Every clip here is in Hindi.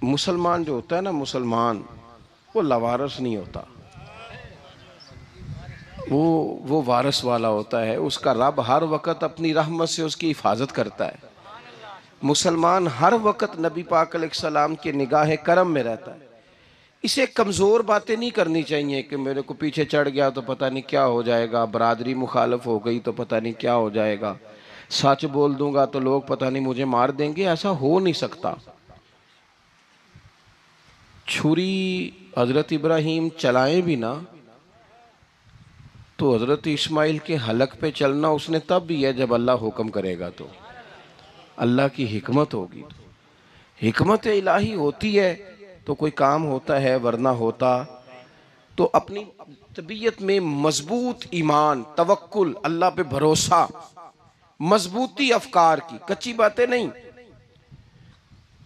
मुसलमान जो होता है ना, मुसलमान वो लवारस नहीं होता, वो वारस वाला होता है। उसका रब हर वक़्त अपनी रहमत से उसकी हिफाजत करता है। मुसलमान हर वक़्त नबी पाक अलैहिस्सलाम के निगाह करम में रहता है। इसे कमज़ोर बातें नहीं करनी चाहिए कि मेरे को पीछे चढ़ गया तो पता नहीं क्या हो जाएगा, बरादरी मुखालफ हो गई तो पता नहीं क्या हो जाएगा, सच बोल दूंगा तो लोग पता नहीं मुझे मार देंगे। ऐसा हो नहीं सकता। छुरी हज़रत इब्राहीम चलाएं भी ना तो हज़रत इस्माइल के हलक पे चलना उसने तब भी है जब अल्लाह हुक्म करेगा, तो अल्लाह की हिकमत होगी। हिकमत इलाही होती है तो कोई काम होता है, वरना होता तो अपनी तबीयत में मजबूत ईमान, तवक्कुल, अल्लाह पे भरोसा, मजबूती अफकार की, कच्ची बातें नहीं।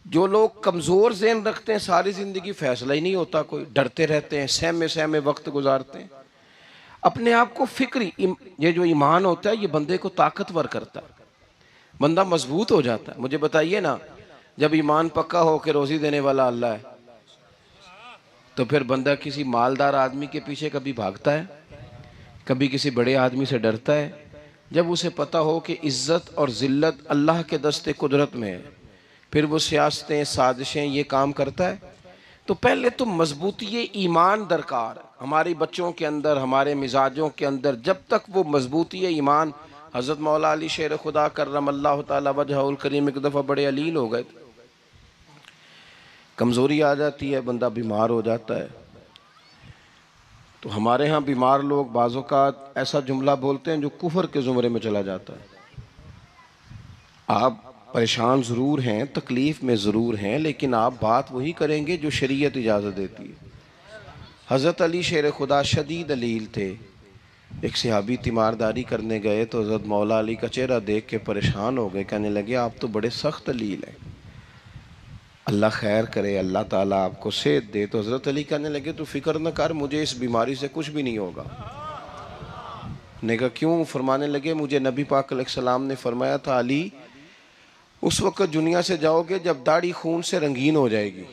जो लोग कमज़ोर ज़हन रखते हैं सारी ज़िंदगी फैसला ही नहीं होता, कोई डरते रहते हैं, सहमे सहमे वक्त गुजारते हैं। अपने आप को फिक्री, ये जो ईमान होता है ये बंदे को ताकतवर करता है, बंदा मजबूत हो जाता है। मुझे बताइए ना, जब ईमान पक्का हो कि रोज़ी देने वाला अल्लाह है, तो फिर बंदा किसी मालदार आदमी के पीछे कभी भागता है, कभी किसी बड़े आदमी से डरता है? जब उसे पता हो कि इज़्ज़त और ज़िल्लत अल्लाह के दस्ते कुदरत में है, फिर वो सियासतें, साजिशें ये काम करता है। तो पहले तो मजबूती ईमान दरकार है हमारे बच्चों के अंदर, हमारे मिजाजों के अंदर। जब तक वो मजबूती ईमान, हज़रत मौला अली शेर खुदा करमल्लाहु ताला वजहुल करीम एक दफ़ा बड़े अलील हो गए थे, कमज़ोरी आ जाती है, बंदा बीमार हो जाता है। तो हमारे यहाँ बीमार लोग बाज़ौक़ात ऐसा जुमला बोलते हैं जो कुफर के ज़ुमरे में चला जाता है। आप परेशान ज़रूर हैं, तकलीफ़ में ज़रूर हैं, लेकिन आप बात वही करेंगे जो शरीयत इजाज़त देती है। हज़रत अली शेर खुदा शदीद अलील थे। एक सहाबी तीमारदारी करने गए तो हज़रत मौला अली का चेहरा देख के परेशान हो गए, कहने लगे आप तो बड़े सख्त अलील हैं, अल्लाह खैर करे, अल्लाह ताला आपको सेहत दे। तो हज़रत अली कहने लगे तो फ़िक्र न कर, मुझे इस बीमारी से कुछ भी नहीं होगा। ने कहा क्यों? फरमाने लगे मुझे नबी पाक अलैहिस्सलाम ने फरमाया था, अली उस वक़्त दुनिया से जाओगे जब दाढ़ी खून से रंगीन हो जाएगी,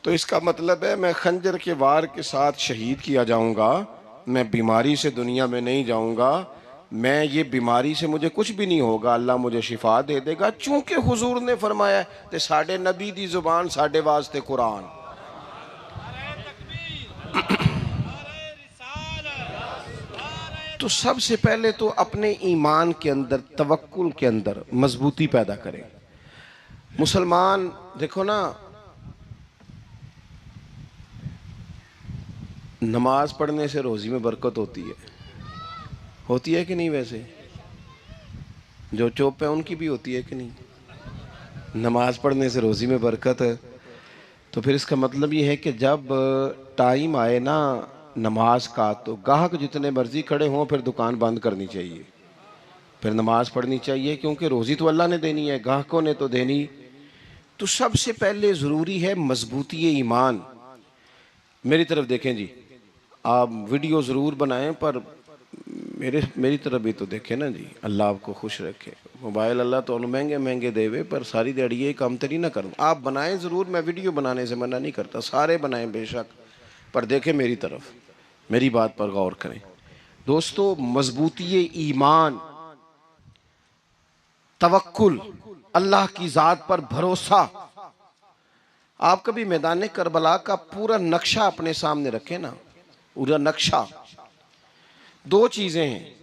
तो इसका मतलब है मैं खंजर के वार के साथ शहीद किया जाऊंगा, मैं बीमारी से दुनिया में नहीं जाऊंगा, मैं ये बीमारी से मुझे कुछ भी नहीं होगा, अल्लाह मुझे शिफा दे देगा। चूंकि हुजूर ने फरमाया ते साडे नबी दी जुबान साडे वास्ते कुरान। तो सबसे पहले तो अपने ईमान के अंदर, तवक्कुल के अंदर मजबूती पैदा करें। मुसलमान देखो ना, नमाज पढ़ने से रोज़ी में बरकत होती है कि नहीं? वैसे जो चुप है उनकी भी होती है कि नहीं? नमाज पढ़ने से रोज़ी में बरकत है, तो फिर इसका मतलब ये है कि जब टाइम आए ना नमाज का, तो गाहक जितने मर्जी खड़े हों फिर दुकान बंद करनी चाहिए, फिर नमाज पढ़नी चाहिए, क्योंकि रोज़ी तो अल्लाह ने देनी है, गाहकों ने तो देनी। तो सबसे पहले ज़रूरी है मजबूती ईमान। मेरी तरफ देखें जी, आप वीडियो ज़रूर बनाएं पर मेरी तरफ भी तो देखें ना जी, अल्लाह आपको खुश रखे। मोबाइल अल्लाह तो महंगे महंगे देवे, पर सारी दिहाड़ी ये काम तरी ना करूँ। आप बनाएं ज़रूर, मैं वीडियो बनाने से मना नहीं करता, सारे बनाएं बेशक, पर देखें मेरी तरफ, मेरी बात पर गौर करें। दोस्तों, मजबूती ईमान, तवक्कुल, अल्लाह की ज़ात पर भरोसा। आप कभी मैदान करबला का पूरा नक्शा अपने सामने रखें ना, पूरा नक्शा। दो चीज़ें हैं,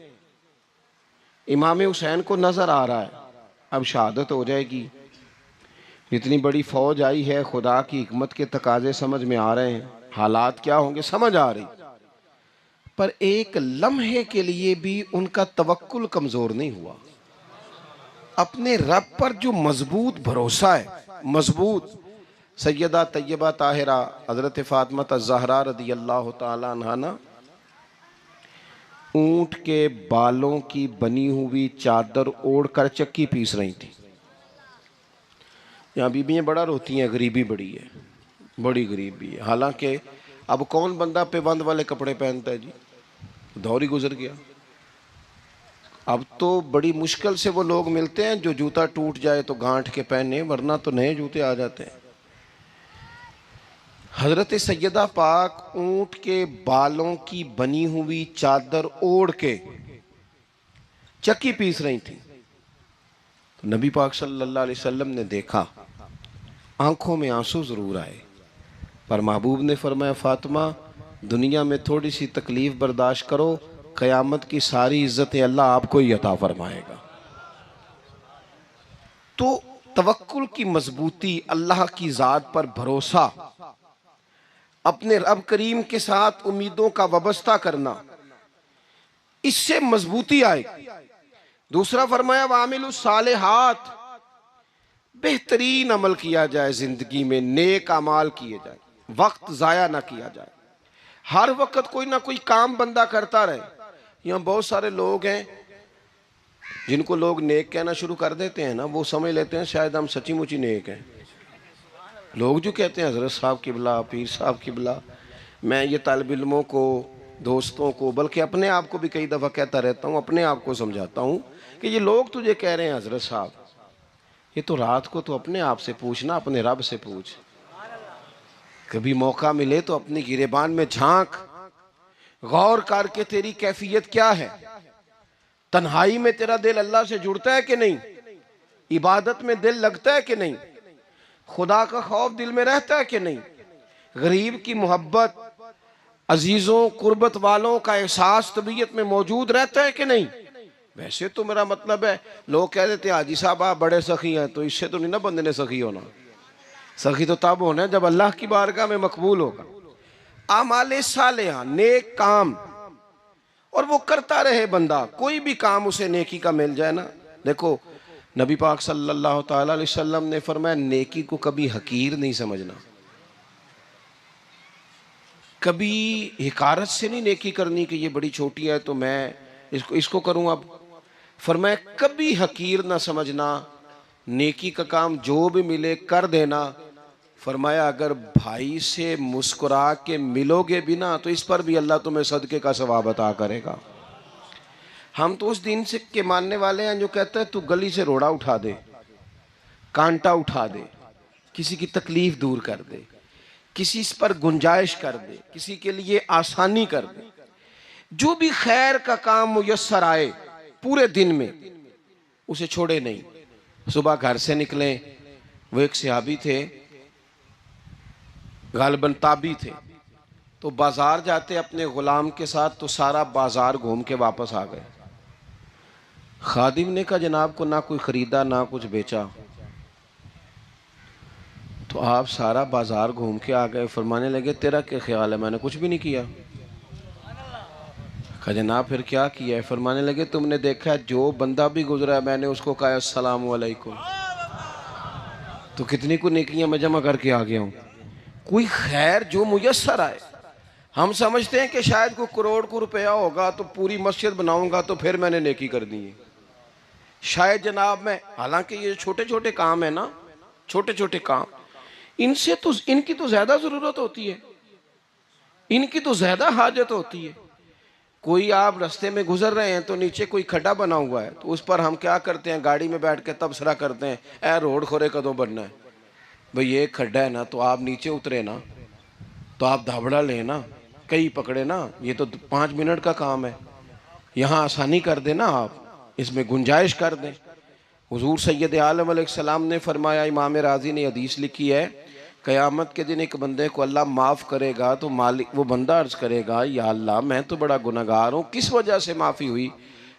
इमाम हुसैन को नज़र आ रहा है अब शहादत हो जाएगी, इतनी बड़ी फौज आई है, खुदा की हिकमत के तकाजे समझ में आ रहे हैं, हालात क्या होंगे समझ आ रही, पर एक लम्हे के लिए भी उनका तवक्कुल कमज़ोर नहीं हुआ। अपने रब पर जो मजबूत भरोसा है, मजबूत। सैयदा तैयबा ताहिरा हज़रत फ़ातिमा ज़हरा रज़ी अल्लाह ताला अन्हा ना ऊंट के बालों की बनी हुई चादर ओढ़ कर चक्की पीस रही थी। यहाँ बीबियाँ बड़ा रोती हैं, गरीबी बड़ी है, बड़ी गरीबी है। हालांकि अब कौन बंदा पेबंद वाले कपड़े पहनता है जी, दौर ही गुजर गया। अब तो बड़ी मुश्किल से वो लोग मिलते हैं जो जूता टूट जाए तो गांठ के पहने, वरना तो नए जूते आ जाते हैं। हजरत सैयदा पाक ऊंट के बालों की बनी हुई चादर ओढ़ के चक्की पीस रही थी। तो नबी पाक सल्लल्लाहु अलैहि वसल्लम ने देखा, आंखों में आंसू जरूर आए, पर महबूब ने फरमाया, फातिमा दुनिया में थोड़ी सी तकलीफ बर्दाश्त करो, क़यामत की सारी इज्जतें अल्लाह आपको ही अता फरमाएगा। तो तवक्कुल की मजबूती, अल्लाह की ज़ात पर भरोसा, अपने रब करीम के साथ उम्मीदों का वाबस्ता करना, इससे मजबूती आएगी। दूसरा फरमाया, वामिलुस सालिहात, बेहतरीन अमल किया जाए, जिंदगी में नेक अमाल किए जाए, वक्त ज़ाया ना किया जाए। हर वक्त कोई ना कोई काम बंदा करता रहे। यहाँ बहुत सारे लोग हैं जिनको लोग नेक कहना शुरू कर देते हैं ना, वो समझ लेते हैं शायद हम सच्ची मुची नेक हैं। लोग जो कहते हैं हजरत साहब किबला, पीर साहब किबला, मैं ये तालिब इल्मों को, दोस्तों को, बल्कि अपने आप को भी कई दफ़ा कहता रहता हूँ, अपने आप को समझाता हूँ कि ये लोग तुझे कह रहे हैं हजरत साहब, ये तो रात को तो अपने आप से पूछना, अपने रब से पूछ। कभी मौका मिले तो अपनी गिरेबान में झांक, गौर करके तेरी कैफियत क्या है, तन्हाई में तेरा दिल अल्लाह से जुड़ता है कि नहीं, इबादत में दिल लगता है कि नहीं, खुदा का खौफ दिल में रहता है कि नहीं, गरीब की मोहब्बत, अजीजों कुर्बत वालों का एहसास तबीयत में मौजूद रहता है कि नहीं। वैसे तो मेरा मतलब है, लोग कह देते हैं हाजी साहब आप बड़े सखी हैं, तो इससे तो नहीं ना बंदे ने सखी होना। सखी तो तब होना है जब अल्लाह की बारगाह में मकबूल होगा। आमाले सालेहा, नेक काम, और वो करता रहे बंदा, कोई भी काम उसे नेकी का मिल जाए ना। देखो नबी पाक सल्लल्लाहु ताला अलैहि वसल्लम ने फरमाया, नेकी को कभी हकीर नहीं समझना, कभी हिकारत से नहीं नेकी करनी कि ये बड़ी छोटी है तो मैं इसको करूँ। अब फरमाया कभी हकीर ना समझना, नेकी का काम जो भी मिले कर देना। फरमाया अगर भाई से मुस्कुरा के मिलोगे भी ना, तो इस पर भी अल्लाह तुम्हें सदके का सवाब अता करेगा। हम तो उस दिन से के मानने वाले हैं जो कहते हैं तू गली से रोड़ा उठा दे, कांटा उठा दे, किसी की तकलीफ दूर कर दे, किसी इस पर गुंजाइश कर दे, किसी के लिए आसानी कर दे, जो भी खैर का काम मुयस्सर आए पूरे दिन में उसे छोड़े नहीं। सुबह घर से निकले, वो एक सहाबी थे, गालिबन ताबी थे, तो बाजार जाते अपने गुलाम के साथ, तो सारा बाजार घूम के वापस आ गए। खादिम ने कहा जनाब को ना कोई खरीदा ना कुछ बेचा, तो आप सारा बाजार घूम के आ गए। फरमाने लगे तेरा क्या ख्याल है, मैंने कुछ भी नहीं किया। कहा जनाब फिर क्या किया है। फरमाने लगे तुमने देखा है जो बंदा भी गुजरा है मैंने उसको कहा अस्सलाम वालेकुम, तो कितनी को नेकियां मैं जमा करके आ गया हूँ। कोई खैर जो मुयस्सर आए, हम समझते हैं कि शायद कोई करोड़ को रुपया होगा तो पूरी मस्जिद बनाऊंगा तो फिर मैंने नेकी कर दी है, शायद जनाब मैं, हालांकि ये छोटे छोटे काम है ना, छोटे छोटे काम, इनसे तो इनकी तो ज्यादा जरूरत होती है, इनकी तो ज्यादा हाजत होती है। कोई आप रास्ते में गुजर रहे हैं तो नीचे कोई खड्डा बना हुआ है, तो उस पर हम क्या करते हैं, गाड़ी में बैठ के तबसरा करते हैं, ए रोड खोरे कदों बनना है भाई, ये खड्डा है ना, तो आप नीचे उतरे ना, तो आप धाबड़ा लें ना, कई पकड़े ना, ये तो 5 मिनट का काम है, यहाँ आसानी कर देना, आप इसमें गुंजाइश कर दें। हुजूर सैयद आलम अलैहिस्सलाम ने फरमाया, इमाम राजी ने हदीस लिखी है, क़यामत के दिन एक बंदे को अल्लाह माफ़ करेगा तो मालिक, वो बंदा अर्ज़ करेगा या अल्लाह मैं तो बड़ा गुनहगार हूँ, किस वजह से माफ़ी हुई।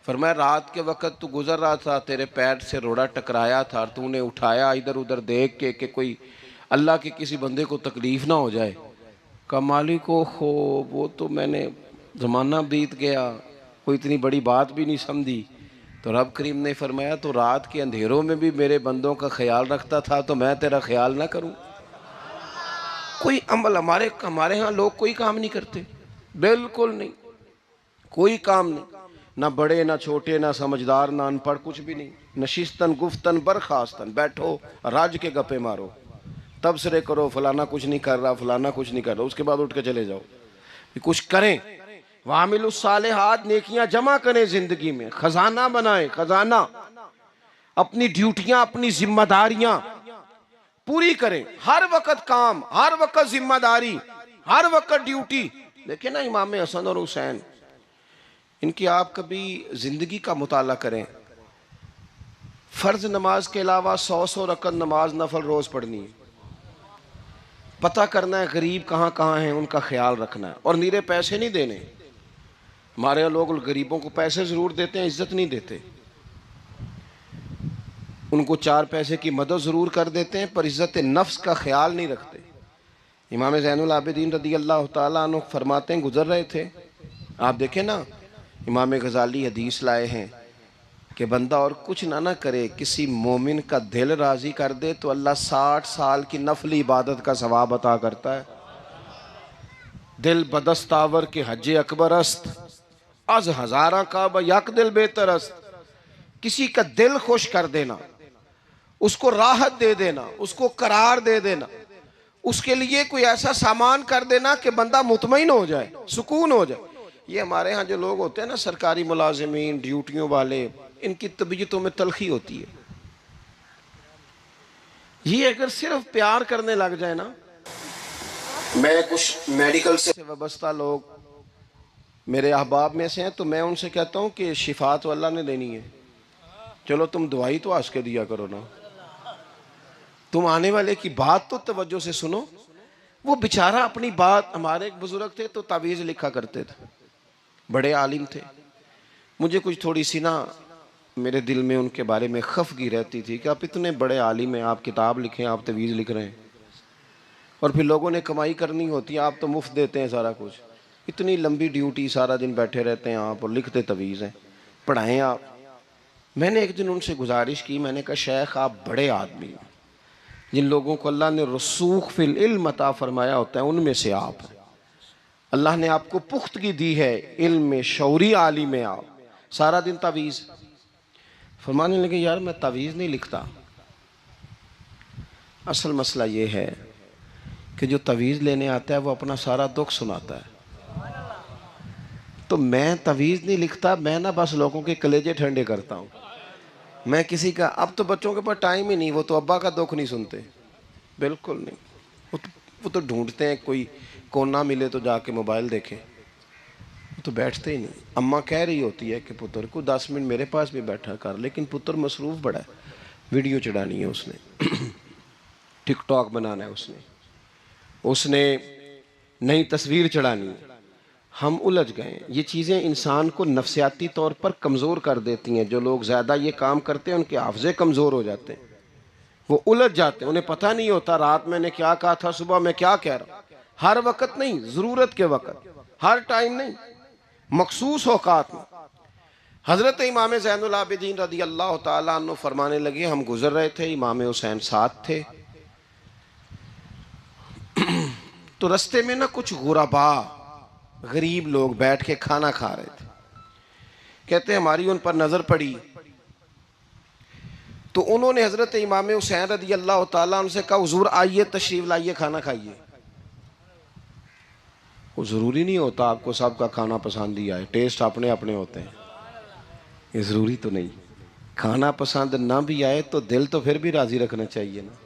फरमाया रात के वक़्त तू गुज़र रहा था, तेरे पैर से रोड़ा टकराया था, तूने उठाया इधर उधर देख के कि कोई अल्लाह के किसी बंदे को तकलीफ़ ना हो जाए। का मालिक हो वो तो मैंने ज़माना बीत गया, कोई इतनी बड़ी बात भी नहीं समझी। तो रब करीम ने फरमाया तो रात के अंधेरों में भी मेरे बंदों का ख्याल रखता था, तो मैं तेरा ख्याल ना करूं। कोई अमल हमारे यहाँ लोग कोई काम नहीं करते, बिल्कुल नहीं, कोई काम नहीं, ना बड़े ना छोटे ना समझदार ना अनपढ़, कुछ भी नहीं। नशिस्तन गुफ्तन बरखास्तन, बैठो राज के गप्पे मारो, तबसरे करो, फलाना कुछ नहीं कर रहा, फलाना कुछ नहीं कर रहा, उसके बाद उठ के चले जाओ, कुछ करें। वामिलुस सालिहात, नेकियां जमा करें जिंदगी में, खजाना बनाएं, खजाना, अपनी ड्यूटियां अपनी जिम्मेदारियां पूरी करें, हर वक्त काम, हर वक्त जिम्मेदारी, हर वक्त ड्यूटी। देखिए ना इमाम हसन और हुसैन, इनकी आप कभी जिंदगी का मुताला करें, फर्ज नमाज के अलावा 100 रकत नमाज नफल रोज पढ़नी है, पता करना है गरीब कहाँ कहाँ हैं, उनका ख्याल रखना है, और नीरे पैसे नहीं देने। हमारे यहाँ लोग गरीबों को पैसे ज़रूर देते हैं, इज्जत नहीं देते। उनको 4 पैसे की मदद ज़रूर कर देते हैं, पर इज़्ज़त नफ्स का ख्याल नहीं रखते। इमाम ज़ैनुल आबिदीन रदी अल्लाह ताला अन्हु फरमाते हैं, गुजर रहे थे, आप देखें ना, इमाम गज़ाली हदीस लाए हैं कि बंदा और कुछ ना करे, किसी मोमिन का दिल राज़ी कर दे तो अल्लाह 60 साल की नफली इबादत का सवाब अता करता है। दिल बदस्तावर के हज अकबर अस्त, अज हज़ारा का यक दिल बेहतर अस्त। किसी का दिल खुश कर देना, उसको राहत दे देना, उसको करार दे देना, उसके लिए कोई ऐसा सामान कर देना कि बंदा मुतमईन हो जाए, सुकून हो जाए। ये हमारे यहाँ जो लोग होते हैं ना, सरकारी मुलाजिमीन, ड्यूटियों वाले, इनकी तबीयतों में तलखी होती है। ये अगर सिर्फ प्यार करने लग जाए ना, मैं कुछ मेडिकल से वाबस्ता लोग मेरे अहबाब में से हैं, तो मैं उनसे कहता हूँ कि शिफा तो अल्लाह ने देनी है, चलो तुम दवाई तो हंस के दिया करो ना, तुम आने वाले की बात तो तवज्जो से सुनो। वो बेचारा अपनी बात, हमारे एक बुजुर्ग थे तो तावीज़ लिखा करते थे, बड़े आलिम थे। मुझे कुछ थोड़ी सी ना मेरे दिल में उनके बारे में खफगी रहती थी कि आप इतने बड़े आलिम हैं, आप किताब लिखें, आप तवीज़ लिख रहे हैं, और फिर लोगों ने कमाई करनी होती है, आप तो मुफ्त देते हैं सारा कुछ। इतनी लंबी ड्यूटी, सारा दिन बैठे रहते हैं आप और लिखते तवीज़ हैं, पढ़ाएं आप। मैंने एक दिन उनसे गुजारिश की, मैंने कहा शेख आप बड़े आदमी हैं, जिन लोगों को अल्लाह ने रसूख फिल इल्म अता फरमाया होता है उनमें से आप हैं। अल्लाह ने आपको पुख्तगी दी है, इल्म में शौरी आलिम में, आप सारा दिन तावीज़। फरमाने लगे यार मैं तावीज़ नहीं लिखता, असल मसला ये है कि जो तावीज़ लेने आता है वो अपना सारा दुख सुनाता है, तो मैं तावीज़ नहीं लिखता, मैं ना बस लोगों के कलेजे ठंडे करता हूँ। मैं किसी का, अब तो बच्चों के पास टाइम ही नहीं, वो तो अब्बा का दुख नहीं सुनते, बिल्कुल नहीं। वो तो ढूंढते हैं कोई कोना मिले तो जाके मोबाइल देखें, वो तो बैठते ही नहीं। अम्मा कह रही होती है कि पुत्र को 10 मिनट मेरे पास भी बैठा कर, लेकिन पुत्र मसरूफ़ बड़ा है, वीडियो चढ़ानी है उसने, टिकटॉक बनाना है उसने नई तस्वीर चढ़ानी है। हम उलझ गए। ये चीज़ें इंसान को नफसियाती तौर पर कमज़ोर कर देती हैं। जो लोग ज़्यादा ये काम करते हैं उनके हाफ़ज़े कमज़ोर हो जाते हैं, वो उलझ जाते हैं, उन्हें पता नहीं होता रात मैंने क्या कहा था, सुबह मैं क्या कह रहा हूँ। हर वक्त नहीं, ज़रूरत के वक्त, हर टाइम नहीं, मखसूस औकात में। हज़रत इमाम ज़ैनुल आबिदीन रदी अल्लाह ताला अन्हु फरमाने लगे, हम गुजर रहे थे, इमाम हुसैन साथ थे, तो रस्ते में ना कुछ गुरबा, गरीब लोग बैठ के खाना खा रहे थे। कहते हमारी उन पर नजर पड़ी तो उन्होंने हजरत इमाम हुसैन रदी अल्लाह ताला उनसे कहा, हुजूर आइए तशरीफ लाइए, खाना खाइए। वो जरूरी नहीं होता आपको सबका खाना पसंद ही आए, टेस्ट अपने अपने होते हैं, ये जरूरी तो नहीं। खाना पसंद ना भी आए तो दिल तो फिर भी राजी रखना चाहिए ना।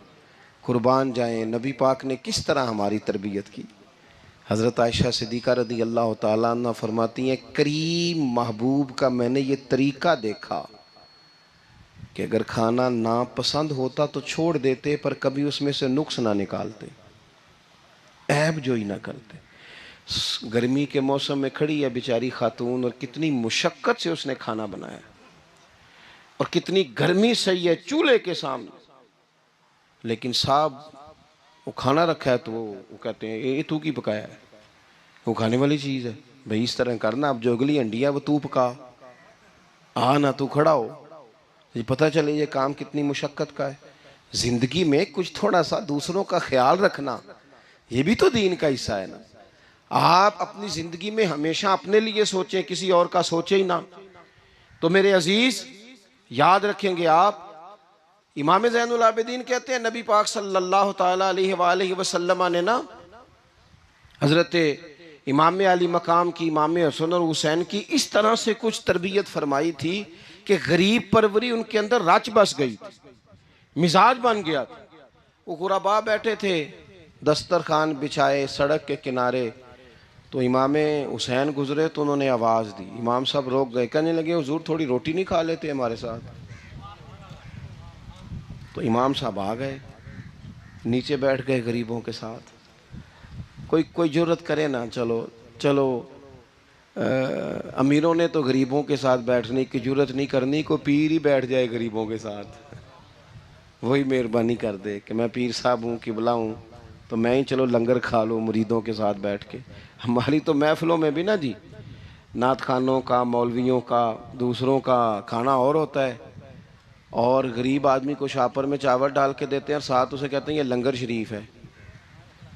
कुर्बान जाएं, नबी पाक ने किस तरह हमारी तरबियत की। हज़रत आयशा सिद्दीक़ा रदी अल्लाह ताला अन्हा फरमाती हैं, करीम महबूब का मैंने ये तरीक़ा देखा कि अगर खाना ना पसंद होता तो छोड़ देते, पर कभी उसमें से नुक्स ना निकालते, ऐब जो ही ना करते। गर्मी के मौसम में खड़ी है बेचारी खातून, और कितनी मुशक्क़त से उसने खाना बनाया, और कितनी गर्मी सही है चूल्हे के सामने, लेकिन साहब वो खाना रखा है तो वो कहते हैं ये तू की पकाया है, वो खाने वाली चीज़ है भाई, इस तरह करना, अब जो अगली हंडी है वो तू पका, आ ना तू खड़ा हो। ये पता चले ये काम कितनी मुशक्क़त का है। ज़िंदगी में कुछ थोड़ा सा दूसरों का ख्याल रखना, ये भी तो दीन का हिस्सा है ना। आप अपनी ज़िंदगी में हमेशा अपने लिए सोचें, किसी और का सोचे ही ना। तो मेरे अजीज़ याद रखेंगे आप, इमाम ज़ैनुल आबिदीन कहते हैं नबी पाक सल्लल्लाहु ताला अलैहि वसल्लम ने ना हज़रत इमाम अली मकाम की, इमाम हसन और हुसैन की इस तरह से कुछ तरबियत फरमाई थी कि गरीब परवरी उनके अंदर रच बस गई थी, मिजाज बन गया था। वो गुरबा बैठे थे दस्तरखान बिछाए सड़क के किनारे, तो इमाम हुसैन गुजरे तो उन्होंने आवाज़ दी। इमाम साहब रोक गए, कहने लगे हुजूर थोड़ी रोटी नहीं खा लेते हमारे साथ? तो इमाम साहब आ गए, नीचे बैठ गए गरीबों के साथ। कोई जुर्रत करे ना, चलो चलो अमीरों ने तो गरीबों के साथ बैठने की जुर्रत नहीं करनी, को पीर ही बैठ जाए गरीबों के साथ, वही मेहरबानी कर दे कि मैं पीर साहब हूँ, किबला हूँ, तो मैं ही चलो लंगर खा लूँ मुरीदों के साथ बैठ के। हमारी तो महफिलों में भी ना जी, नात खानों का, मौलवियों का, दूसरों का खाना और होता है, और गरीब आदमी को शापर में चावल डाल के देते हैं और साथ उसे कहते हैं ये लंगर शरीफ है।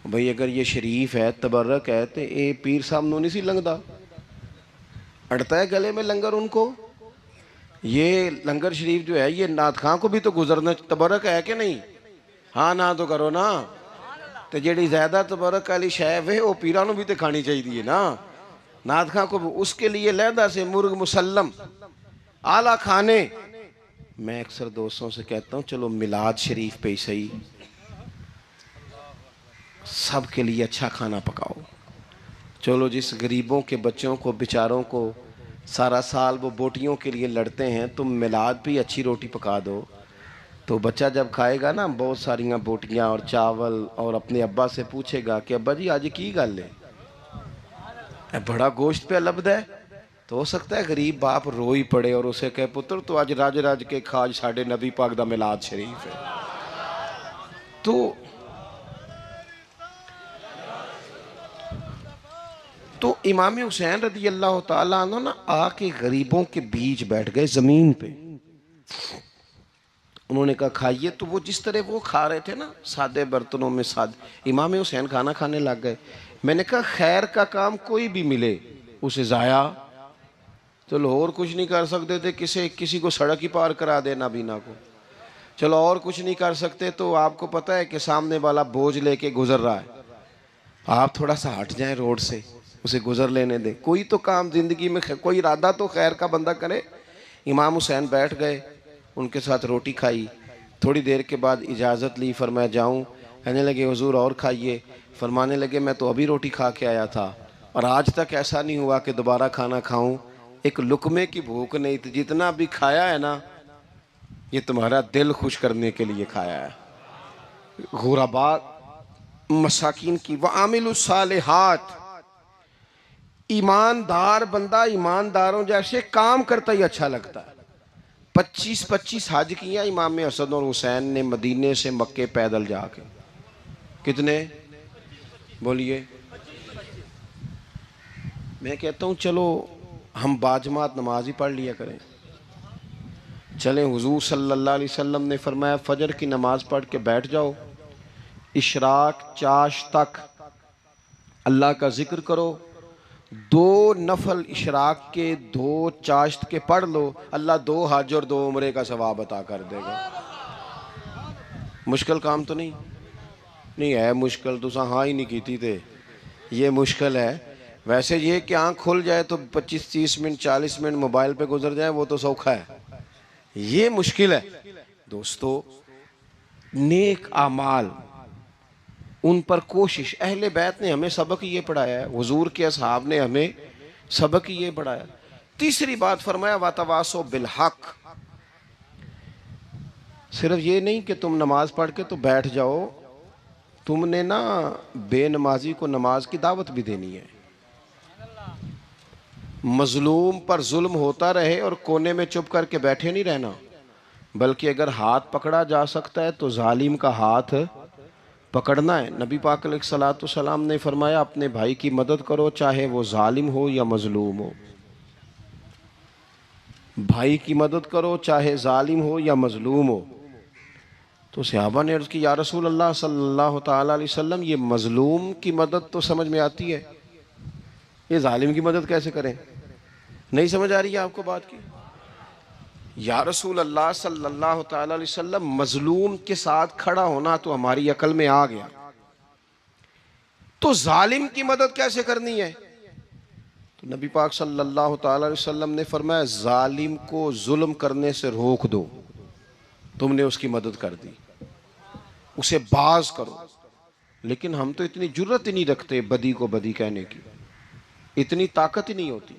भाई अगर ये शरीफ है, तबर्रक है, तो ये पीर साहब नू नहीं सी लंघदा, अड़ता है गले में लंगर उनको। ये लंगर शरीफ जो है ये नात खां को भी तो गुजरना, तबर्रक है कि नहीं? हाँ ना तो करो ना। तो जी ज्यादा तबर्रक वाली शै वे वो पीरा भी तो खानी चाहिए ना, नात खां को भी। उसके लिए लहदा से मुर्ग मुसल्लम आला खाने। मैं अक्सर दोस्तों से कहता हूँ चलो मिलाद शरीफ पे ही सही सबके लिए अच्छा खाना पकाओ। चलो जिस गरीबों के बच्चों को बेचारों को सारा साल वो बोटियों के लिए लड़ते हैं, तुम मिलाद भी अच्छी रोटी पका दो, तो बच्चा जब खाएगा ना बहुत सारियां बोटियां और चावल, और अपने अब्बा से पूछेगा कि अब्बा जी आज की गल है, बड़ा गोश्त पे लब्ध है। तो हो सकता है गरीब बाप रो ही पड़े और उसे कहे पुत्र तो आज राज राज के खाज साढ़े नबी पाक दा मिलाद शरीफ है। तो इमाम हुसैन रदी अल्लाह ताला अन्हु ना आके गरीबों के बीच बैठ गए जमीन पे। उन्होंने कहा खाइए। तो वो जिस तरह वो खा रहे थे ना सादे बर्तनों में, सादे, इमाम हुसैन खाना खाने लग गए। मैंने कहा खैर का काम कोई भी मिले उसे जाया, चलो और कुछ नहीं कर सकते थे, किसी को सड़क ही पार करा देना बीना को, चलो और कुछ नहीं कर सकते, तो आपको पता है कि सामने वाला बोझ लेके गुजर रहा है, आप थोड़ा सा हट जाएं रोड से, उसे गुजर लेने दें। कोई तो काम जिंदगी में, कोई इरादा तो खैर का बंदा करे। इमाम हुसैन बैठ गए, उनके साथ रोटी खाई। थोड़ी देर के बाद इजाज़त ली, फरमाया जाऊं? कहने लगे हुजूर और खाइए। फरमाने लगे मैं तो अभी रोटी खा के आया था और आज तक ऐसा नहीं हुआ कि दोबारा खाना खाऊं। एक लुकमे की भूख नहीं थी, जितना भी खाया है ना ये तुम्हारा दिल खुश करने के लिए खाया है। गुरबा मसाकिन की व आमिलुस सालिहात, ईमानदार बंदा ईमानदारों जैसे काम करता ही अच्छा लगता है। 25-25 हज किया इमाम हसन और हुसैन ने मदीने से मक्के पैदल जाके। कितने बोलिए? मैं कहता हूँ चलो हम बाजमात नमाज ही पढ़ लिया करें। चलें, हुजूर सल्लल्लाहु अलैहि वसल्लम ने फरमाया फजर की नमाज पढ़ के बैठ जाओ, इशराक चाश तक अल्लाह का जिक्र करो, 2 नफल इशराक के 2 चाश्त के पढ़ लो, अल्लाह 2 हज और 2 उम्रे का सवाब अता कर देगा। मुश्किल काम तो नहीं है। मुश्किल तुसा हाँ ही नहीं की थे, ये मुश्किल है। वैसे ये कि आँख खुल जाए तो 25-30 मिनट 40 मिनट मोबाइल पे गुजर जाए वो तो सौखा है, ये मुश्किल है। दोस्तों नेक आमाल उन पर कोशिश, अहले बैत ने हमें सबक ये पढ़ाया है, हुजूर के असहाब ने हमें सबक ये पढ़ाया। तीसरी बात फरमाया वातवासो बिल हक। सिर्फ ये नहीं कि तुम नमाज पढ़ के तो बैठ जाओ, तुमने ना बेनमाजी को नमाज की दावत भी देनी है। मजलूम पर जुल्म होता रहे और कोने में चुप करके बैठे नहीं रहना, बल्कि अगर हाथ पकड़ा जा सकता है तो जालिम का हाथ पकड़ना है। नबी पाक अलैहिस्सलातु सलाम ने फरमाया अपने भाई की मदद करो, चाहे वो जालिम हो या मजलूम हो। भाई की मदद करो चाहे जालिम हो या मजलूम हो। तो सहाबा ने अर्ज़ की या रसूल अल्लाह सल्लल्लाहु तआला अलैहि वसल्लम, ये मजलूम की मदद तो समझ में आती है, ये जालिम की मदद कैसे करें? नहीं समझ आ रही है आपको बात की? या रसूल अल्लाह सल्लल्लाहु तआला अलैहि वसल्लम, मजलूम के साथ खड़ा होना तो हमारी अकल में आ गया, तो जालिम की मदद कैसे करनी है? तो नबी पाक सल्लल्लाहु तआला अलैहि वसल्लम ने फरमाया जालिम को जुल्म करने से रोक दो, तुमने उसकी मदद कर दी। उसे बाज करो। लेकिन हम तो इतनी जुर्रत ही नहीं रखते बदी को बदी कहने की, इतनी ताकत ही नहीं होती।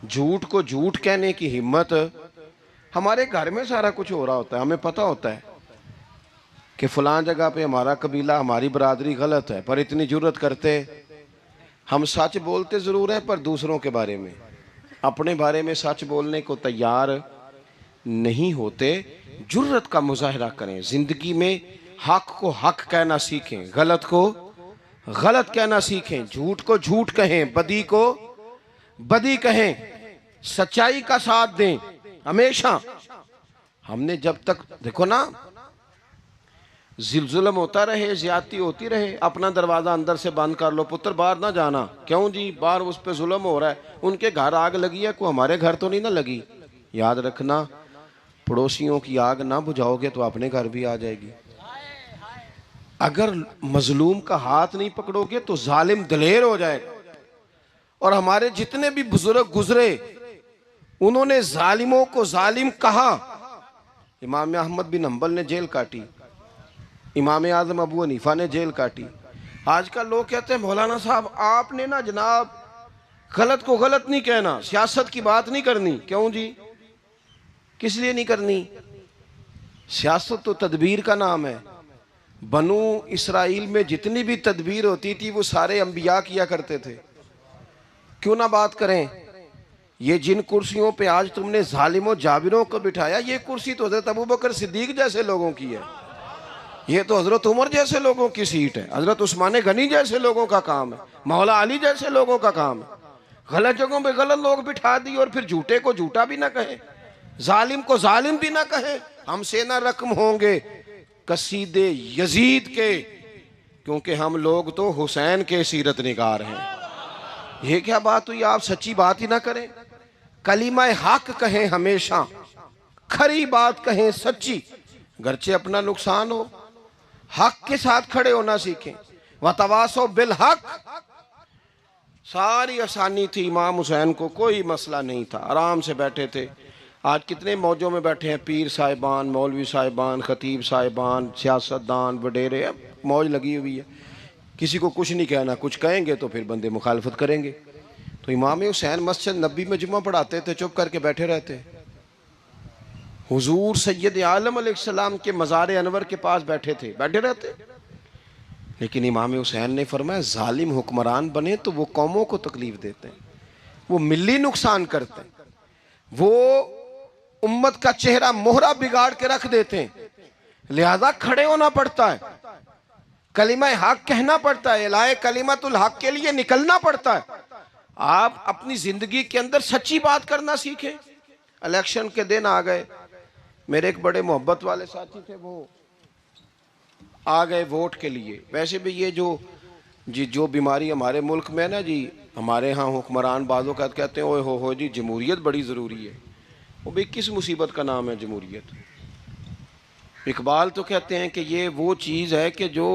झूठ को झूठ कहने की हिम्मत, हमारे घर में सारा कुछ हो रहा होता है, हमें पता होता है कि फलां जगह पे हमारा कबीला, हमारी बरादरी गलत है, पर इतनी जुर्रत करते। हम सच बोलते ज़रूर हैं पर दूसरों के बारे में, अपने बारे में सच बोलने को तैयार नहीं होते। जुर्रत का मुजाहरा करें ज़िंदगी में, हक को हक कहना सीखें, गलत को गलत कहना सीखें, झूठ को झूठ कहें, बदी को बदी कहें, सच्चाई का साथ दें हमेशा। हमने जब तक देखो ना, जुल्म होता रहे, ज्यादती होती रहे, अपना दरवाजा अंदर से बंद कर लो, पुत्र बाहर ना जाना। क्यों जी? बाहर उस पे जुल्म हो रहा है, उनके घर आग लगी है, को हमारे घर तो नहीं ना लगी। याद रखना, पड़ोसियों की आग ना बुझाओगे तो अपने घर भी आ जाएगी। अगर मजलूम का हाथ नहीं पकड़ोगे तो जालिम दलेर हो जाएगा। और हमारे जितने भी बुजुर्ग गुजरे, उन्होंने जालिमों को जालिम कहा। इमाम अहमद बिन हंबल ने जेल काटी, इमाम आजम अबू हनीफा ने जेल काटी। आजकल लोग कहते हैं मौलाना साहब आपने ना जनाब गलत को गलत नहीं कहना, सियासत की बात नहीं करनी। क्यों जी? किस लिए नहीं करनी? सियासत तो तदबीर का नाम है। बनु इसराइल में जितनी भी तदबीर होती थी वो सारे अंबिया किया करते थे। क्यों ना बात करें? ये जिन कुर्सियों पे आज तुमने जालिमों जाबिरों को बिठाया, ये कुर्सी तो हजरत अबू बकर सिद्दीक जैसे लोगों की है, ये तो हजरत उमर जैसे लोगों की सीट है, हजरत उस्मान गनी जैसे लोगों का काम है, मौला अली जैसे लोगों का काम है। गलत जगहों पे गलत लोग बिठा दिए और फिर झूठे को झूठा भी ना कहे, जालिम को जालिम भी ना कहे। हमसे ना रकम होंगे कसीदे यजीद के, क्योंकि हम लोग तो हुसैन के सीरत निगार हैं। ये क्या बात हुई? आप सच्ची बात ही ना करें, कलीमा हक कहें हमेशा, खरी बात कहें सच्ची, गरचे अपना नुकसान हो, हक के साथ खड़े होना सीखें। वतवासो बिल हक, सारी आसानी थी। इमाम हुसैन को कोई मसला नहीं था, आराम से बैठे थे। आज कितने मौजों में बैठे हैं, पीर साहिबान, मौलवी साहिबान, खतीब साहिबान, सियासतदान, वडेरे, मौज लगी हुई है। किसी को कुछ नहीं कहना, कुछ कहेंगे तो फिर बंदे मुखालफत करेंगे। तो इमाम हुसैन मस्जिद नबी में जुम्मा पढ़ाते थे, चुप करके बैठे रहते। हुजूर सैयद आलम अलैहिस्सलाम के मज़ार अनवर के पास बैठे थे, बैठे रहते। लेकिन इमाम हुसैन ने फरमाया जालिम हुक्मरान बने तो वो कौमों को तकलीफ देते हैं, वो मिली नुकसान करते हैं, वो उम्मत का चेहरा मोहरा बिगाड़ के रख देते हैं। लिहाजा खड़े होना पड़ता है, कलिमा हक कहना पड़ता है, इलाए कलिमतुल हक के लिए निकलना पड़ता है। आप अपनी जिंदगी के अंदर सच्ची बात करना सीखें। इलेक्शन के दिन आ गए, मेरे एक बड़े मोहब्बत वाले साथी थे, वो आ गए वोट के लिए। वैसे भी ये जो बीमारी हमारे मुल्क में ना जी, हमारे यहाँ हुक्मरान बाज़ों का कहते हैं ओए हो जी जमहूरियत बड़ी ज़रूरी है। वो भी किस मुसीबत का नाम है जमहूरियत? इकबाल तो कहते हैं कि ये वो चीज़ है कि जो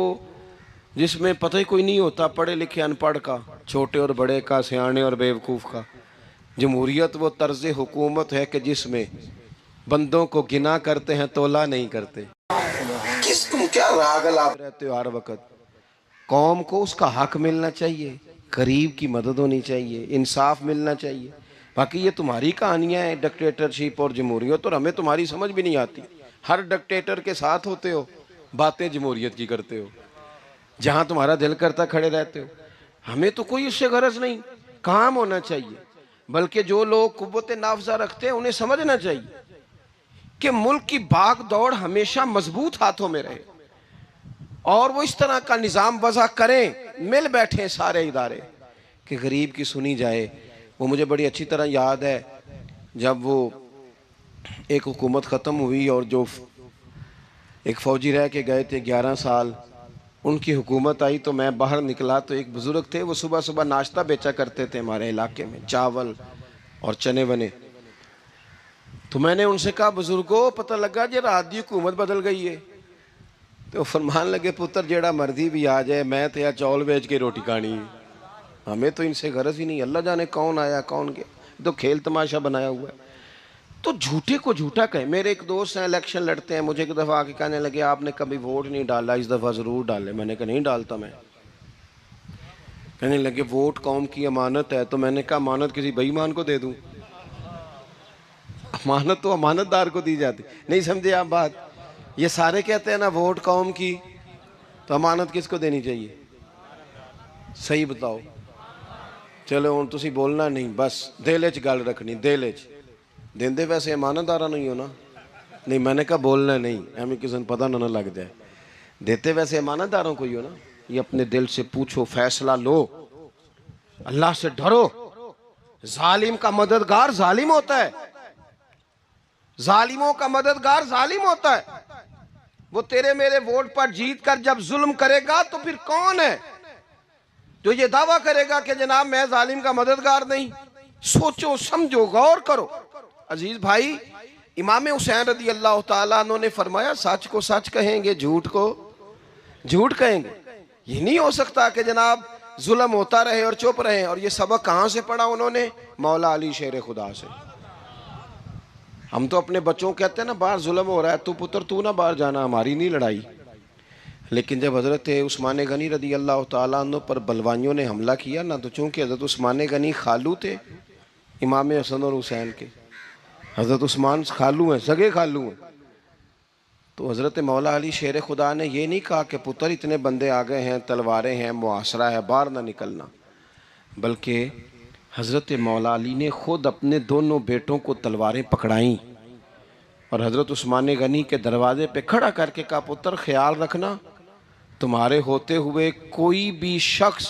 जिसमें पता ही कोई नहीं होता, पढ़े लिखे अनपढ़ का, छोटे और बड़े का, सियाने और बेवकूफ़ का। जमहूरियत वो तर्ज हुकूमत है कि जिसमें बंदों को गिना करते हैं, तोला नहीं करते। किस तुम क्या रागल आप रहते हो हर वक्त? कौम को उसका हक मिलना चाहिए, गरीब की मदद होनी चाहिए, इंसाफ मिलना चाहिए। बाकी ये तुम्हारी कहानियाँ हैं डिक्टेटरशिप और जमहूरियत, और हमें तुम्हारी समझ भी नहीं आती। हर डिक्टेटर के साथ होते हो, बातें जमहूरियत की करते हो, जहाँ तुम्हारा दिल करता खड़े रहते हो। हमें तो कोई उससे गरज नहीं, काम होना चाहिए। बल्कि जो लोग कुव्वत नाफजा रखते हैं उन्हें समझना चाहिए कि मुल्क की भाग दौड़ हमेशा मजबूत हाथों में रहे और वो इस तरह का निज़ाम वज़ा करें, मिल बैठे सारे इदारे कि गरीब की सुनी जाए। वो मुझे बड़ी अच्छी तरह याद है, जब वो एक हुकूमत ख़त्म हुई और जो एक फ़ौजी रह के गए थे 11 साल, उनकी हुकूमत आई तो मैं बाहर निकला तो एक बुज़ुर्ग थे, वो सुबह सुबह नाश्ता बेचा करते थे हमारे इलाके में, चावल और चने बने। तो मैंने उनसे कहा बुजुर्गो पता लगा जी रात की हुकूमत बदल गई है। तो फरमान लगे पुत्र जेड़ा मर्जी भी आ जाए, मैं तो यार चौल बेच के रोटी खानी है, हमें तो इनसे गरज ही नहीं। अल्लाह जाने कौन आया कौन गया, तो खेल तमाशा बनाया हुआ है। तो झूठे को झूठा कहे। मेरे एक दोस्त हैं इलेक्शन लड़ते हैं, मुझे एक दफ़ा आके कहने लगे आपने कभी वोट नहीं डाला, इस दफ़ा ज़रूर डाले। मैंने कहा नहीं डालता मैं। कहने लगे वोट कौम की अमानत है। तो मैंने कहा अमानत किसी बेईमान को दे दूं? अमानत तो अमानतदार को दी जाती। नहीं समझे आप बात? ये सारे कहते हैं ना वोट कौम की, तो अमानत किसको देनी चाहिए? सही बताओ। चलो हुण तुसीं बोलना नहीं, बस दिल च गल रखनी, दिल च। देंदे वैसे ईमानदारा नहीं हो ना? नहीं, मैंने कहा बोलना नहीं, एवं किसी को पता ना लग जाए। देते वैसे ईमानदारों को ही हो ना? ये अपने दिल से पूछो, फैसला लो, अल्लाह से डरो। जालिम का मददगार जालिम होता है, जालिमों का मददगार जालिम होता है। वो तेरे मेरे वोट पर जीत कर जब जुल्म करेगा तो फिर कौन है जो ये दावा करेगा कि जनाब मैं जालिम का मददगार नहीं? सोचो, समझो, गौर करो। अजीज भाई, इमाम हुसैन रदी अल्लाह ताला अन्हु ने फरमाया सच को सच कहेंगे, झूठ को झूठ कहेंगे। ये नहीं हो सकता कि जनाब जुल्म होता रहे और चुप रहे। और ये सबक कहाँ से पढ़ा उन्होंने? मौला अली शेर खुदा से। हम तो अपने बच्चों को कहते हैं ना बाहर जुल्म हो रहा है, तू पुत्र तू ना बाहर जाना, हमारी नहीं लड़ाई। लेकिन जब हज़रत उस्मान गनी रदी अल्लाह ताला अन्हु पर बलवाइयों ने हमला किया ना, तो चूँकि हज़रत उस्मान गनी खालू थे इमाम हसन और हुसैन के, हज़रत उस्मान खालू हैं, सगे खालू हैं, तो हज़रत मौला अली शेर खुदा ने ये नहीं कहा कि पुत्र इतने बंदे आ गए हैं, तलवारें हैं, मुआसरा है, बाहर ना निकलना। बल्कि हज़रत मौला अली ने ख़ुद अपने दोनों बेटों को तलवारें पकड़ाईं और हज़रत उस्मान गनी के दरवाज़े पे खड़ा करके कहा पुत्र ख्याल रखना तुम्हारे होते हुए कोई भी शख्स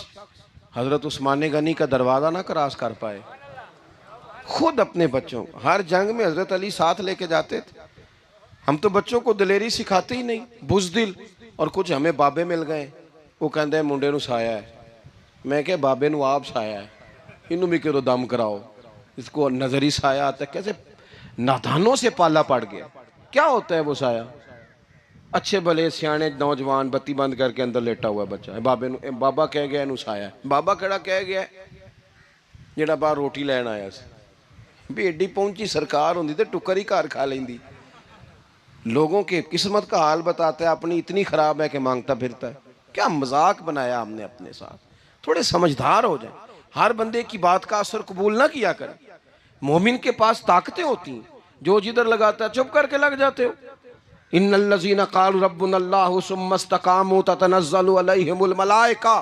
हज़रत उस्मान गनी का दरवाज़ा ना क्रॉस कर पाए। खुद अपने बच्चों को हर जंग में हज़रत अली साथ लेके जाते थे। हम तो बच्चों को दिलेरी सिखाते ही नहीं, बुज़दिल। और कुछ हमें बाबे मिल गए, वो कहते मुंडे नूं साया है। मैं क्या बाबे नूं आप साया है, इनू भी करो दम कराओ, इसको नजरी साया आता है। कैसे नादानों से पाला पड़ गया। क्या होता है वो साया? अच्छे भले सियाने नौजवान बत्ती बंद करके अंदर लेटा हुआ बच्चा है, बाबे नूं बाबा कह गया इनू साया है। बाबा केड़ा कह गया जेड़ा बाहर रोटी लैन आया सी? भी एडी पहुंची सरकार होंदी तो टुकर ही घर खा लेंदी। लोगों के किस्मत का हाल बताता है, अपनी इतनी खराब है कि मांगता फिरता है। क्या मजाक बनाया हमने अपने साथ। थोड़े समझदार हो जाए, हर बंदे की बात का असर कबूल ना किया करें। मोमिन के पास ताकतें होती हैं, जो जिधर लगाता है चुप करके लग जाते हो। इन्नल्लज़ीना क़ालू रब्बुनल्लाहु सुम्मा इस्तक़ामू ततनज़्ज़लु अलैहिमुल मलाइका।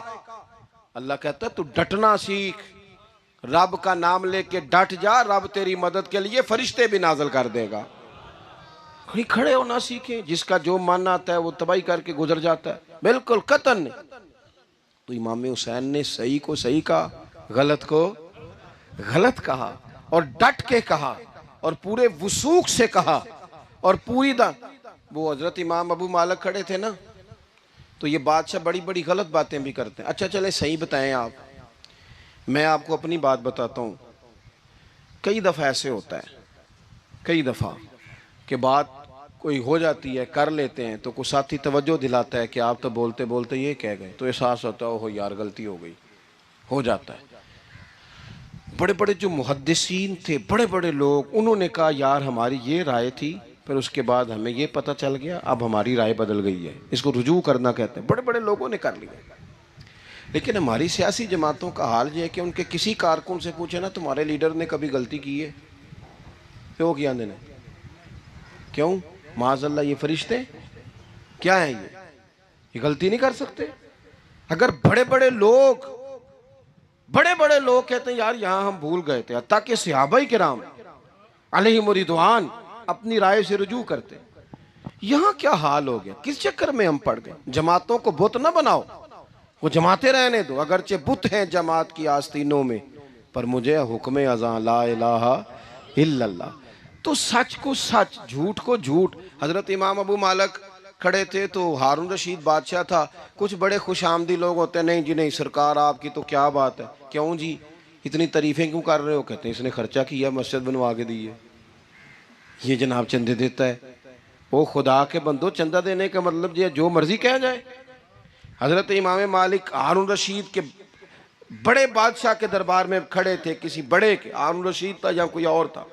अल्लाह कहता है तू डटना सीख, रब का नाम लेके डट जा, रब तेरी मदद के लिए फरिश्ते भी नाज़िल कर देगा। कहीं खड़े होना सीखे, जिसका जो मन आता है वो तबाही करके गुजर जाता है। बिल्कुल कतन नहीं। तो इमाम हुसैन ने सही को सही कहा, गलत को गलत कहा, और डट के कहा, और पूरे वसूख से कहा, और पूरी वो हजरत इमाम अबू मालिक खड़े थे ना, तो ये बादशाह बड़ी बड़ी गलत बातें भी करते हैं। अच्छा चले सही बताएं आप, मैं आपको अपनी बात बताता हूँ। कई दफ़ा ऐसे होता है, कई दफ़ा के बात कोई हो जाती है, कर लेते हैं, तो कोई साथी तवज्जो दिलाता है कि आप तो बोलते बोलते ये कह गए, तो एहसास होता है ओहो यार गलती हो गई, हो जाता है। बड़े बड़े जो मुहद्दिसीन थे, बड़े बड़े लोग, उन्होंने कहा यार हमारी ये राय थी, फिर उसके बाद हमें ये पता चल गया, अब हमारी राय बदल गई है। इसको रुजू करना कहते हैं। बड़े बड़े लोगों ने कर लिया। लेकिन हमारी सियासी जमातों का हाल ये है कि उनके किसी कारकुन से पूछे ना तुम्हारे लीडर ने कभी गलती की है, तो किया ने क्यों? माज़अल्लाह ये फरिश्ते क्या है, ये गलती नहीं कर सकते। अगर बड़े बड़े लोग कहते हैं यार यहाँ हम भूल गए थे, ताकि सहाबाए किराम अलैहिम रिदवान अपनी राय से रुजू करते। यहाँ क्या हाल हो गया, किस चक्कर में हम पड़ गए? जमातों को बुत ना बनाओ, वो जमाते रहने दो, अगरचे बुत हैं जमात की आस्तीनों में, पर मुझे हुक्म अज़ां ला इलाहा इल्लल्लाह। तो सच को सच, झूठ को झूठ। हजरत इमाम अबू मालिक खड़े थे, तो हारून रशीद बादशाह था। कुछ बड़े खुश आमदी लोग होते हैं, नहीं जी नहीं सरकार आपकी तो क्या बात है, क्यों जी इतनी तारीफें क्यों कर रहे हो? कहते हैं इसने खर्चा किया, मस्जिद बनवा के दी है, ये जनाब चंदे देता है। वो खुदा के बंदो, चंदा देने का मतलब ये जो मर्जी कह जाए। हजरत इमाम मालिक हारून रशीद के बड़े बादशाह के दरबार में खड़े थे, किसी बड़े के, हारून रशीद था या कोई और था,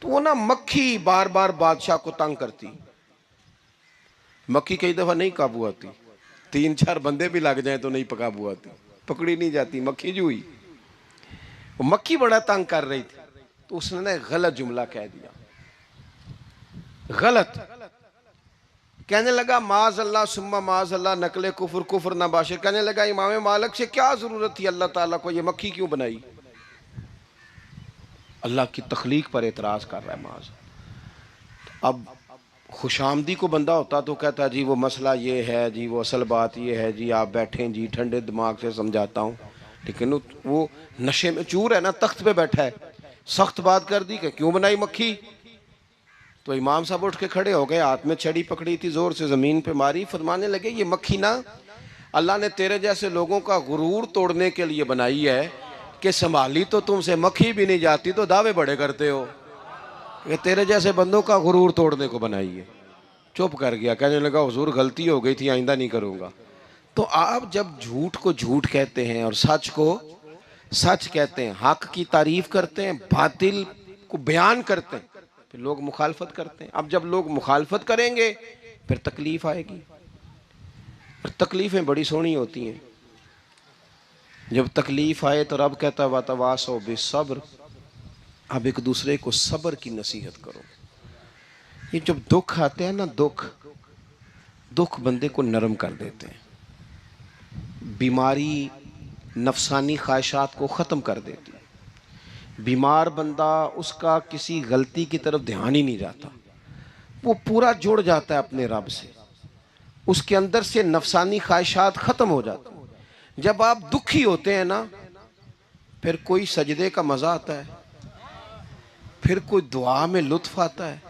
तो तो वो ना मक्खी बार बार बादशाह को तंग करती। मक्खी कई दफा नहीं काबू आती, 3-4 बंदे भी लग जाए तो नहीं काबू आती, पकड़ी नहीं जाती, मक्खी जो हुई। वो मक्खी बड़ा तंग कर रही थी, तो उसने ना गलत जुमला कह दिया, गलत कहने लगा माज अल्लाह सुम्मा माज अल्लाह नकले कुफर कुफर ना बाशिर। कहने लगा इमाम मालिक से क्या जरूरत थी अल्लाह ताला को ये मक्खी क्यों बनाई? अल्लाह की तख्लीक पर एतराज कर रहा है माज। अब खुशामदी को बंदा होता तो कहता जी वो मसला ये है जी, वो असल बात ये है जी, आप बैठें जी, ठंडे दिमाग से समझाता हूँ। लेकिन वो नशे में चूर है ना, तख्त पे बैठा है, सख्त बात कर दी कि क्यों बनाई मक्खी। तो इमाम साहब उठ के खड़े हो गए, हाथ में छड़ी पकड़ी थी, जोर से जमीन पे मारी, फरमाने लगे ये मक्खी ना अल्लाह ने तेरे जैसे लोगों का गुरूर तोड़ने के लिए बनाई है कि संभाली तो तुमसे मक्खी भी नहीं जाती, तो दावे बड़े करते हो कि तेरे जैसे बंदों का गुरूर तोड़ने को बनाई है। चुप कर गया, कहने लगा हुजूर गलती हो गई थी, आइंदा नहीं करूँगा। तो आप जब झूठ को झूठ कहते हैं और सच को सच कहते हैं, हक की तारीफ करते हैं, बातिल को बयान करते हैं, फिर लोग मुखालफत करते हैं। अब जब लोग मुखालफत करेंगे फिर तकलीफ आएगी, और तकलीफें बड़ी सोहनी होती हैं। जब तकलीफ आए तो रब कहता है वातवासो बिस्सब्र, अब एक दूसरे को सब्र की नसीहत करो। ये जब दुख आते हैं ना, दुख बंदे को नरम कर देते हैं, बीमारी नफसानी ख्वाहिशात को ख़त्म कर देती है। बीमार बंदा, उसका किसी गलती की तरफ ध्यान ही नहीं जाता, वो पूरा जुड़ जाता है अपने रब से, उसके अंदर से नफसानी ख्वाहिशात ख़त्म हो जाती हैं। जब आप दुखी होते हैं ना, फिर कोई सजदे का मज़ा आता है, फिर कोई दुआ में लुत्फ़ आता है,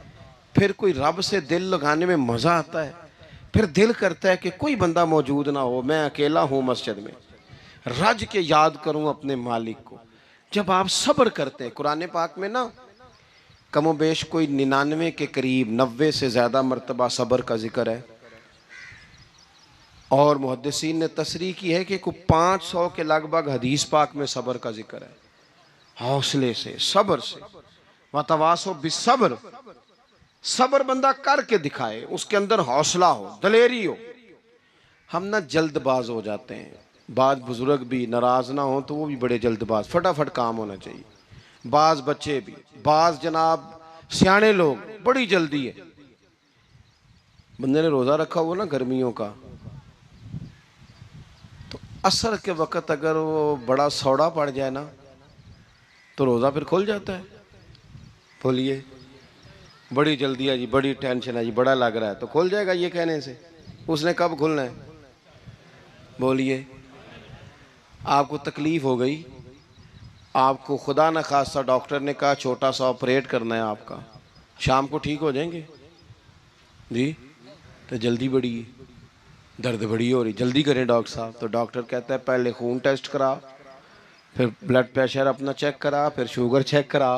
फिर कोई रब से दिल लगाने में मज़ा आता है, फिर दिल करता है कि कोई बंदा मौजूद ना हो, मैं अकेला हूँ मस्जिद में, रज के याद करूँ अपने मालिक को। जब आप सब्र करते हैं, कुरान पाक में ना कमोबेश कोई 99 के करीब 90 से ज़्यादा मरतबा सब्र का जिक्र है, और मुहद्दिसीन ने तसरीह की है कि कोई 500 के लगभग हदीस पाक में सब्र का जिक्र है। हौसले से, सब्र से, वतवासो बिस्सब्र, सब्र बंदा करके दिखाए, उसके अंदर हौसला हो, दलेरी हो। हम ना जल्दबाज हो जाते हैं, बाद बुजुर्ग भी नाराज ना हो तो वो भी बड़े जल्दबाज, फटाफट काम होना चाहिए, बाज बच्चे भी, बाज जनाब सियाने लोग, बड़ी जल्दी है। बंदे ने रोज़ा रखा हुआ ना गर्मियों का, तो असर के वक़्त अगर वो बड़ा सौड़ा पड़ जाए ना तो रोज़ा फिर खुल जाता है। बोलिए, बड़ी जल्दी है जी, बड़ी टेंशन है जी, बड़ा लग रहा है, तो खुल जाएगा ये कहने से। उसने कब खुलना है? बोलिए, आपको तकलीफ़ हो गई, आपको खुदा न खास्ता डॉक्टर ने कहा छोटा सा ऑपरेट करना है आपका, शाम को ठीक हो जाएंगे जी? तो जल्दी बड़ी है, दर्द बड़ी हो रही, जल्दी करें डॉक्टर साहब। तो डॉक्टर कहता है पहले खून टेस्ट करा, फिर ब्लड प्रेशर अपना चेक करा, फिर शुगर चेक करा,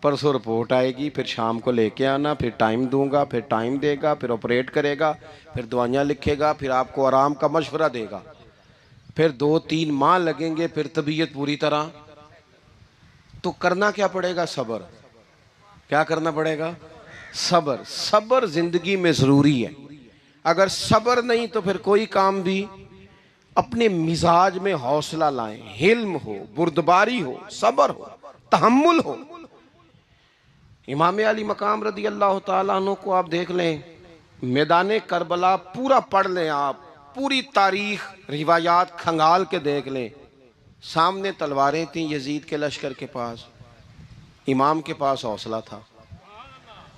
परसों रिपोर्ट आएगी, फिर शाम को लेके आना, फिर टाइम दूंगा, फिर टाइम देगा, फिर ऑपरेट करेगा, फिर दवाइयाँ लिखेगा, फिर आपको आराम का मशवरा देगा, फिर 2-3 माह लगेंगे, फिर तबीयत पूरी तरह। तो करना क्या पड़ेगा? सब्र। क्या करना पड़ेगा? सब्र। सब्र जिंदगी में ज़रूरी है। अगर सब्र नहीं तो फिर कोई काम भी, अपने मिजाज में हौसला लाएं, हिल्म हो, बुर्दबारी हो, सब्र हो, तहम्मुल हो। इमाम अली मकाम रदी अल्लाह ताला अन्हु को आप देख लें, मैदान करबला पूरा पढ़ लें आप, पूरी तारीख रिवायात खंगाल के देख लें। सामने तलवारें थीं यजीद के लश्कर के पास, इमाम के पास हौसला था।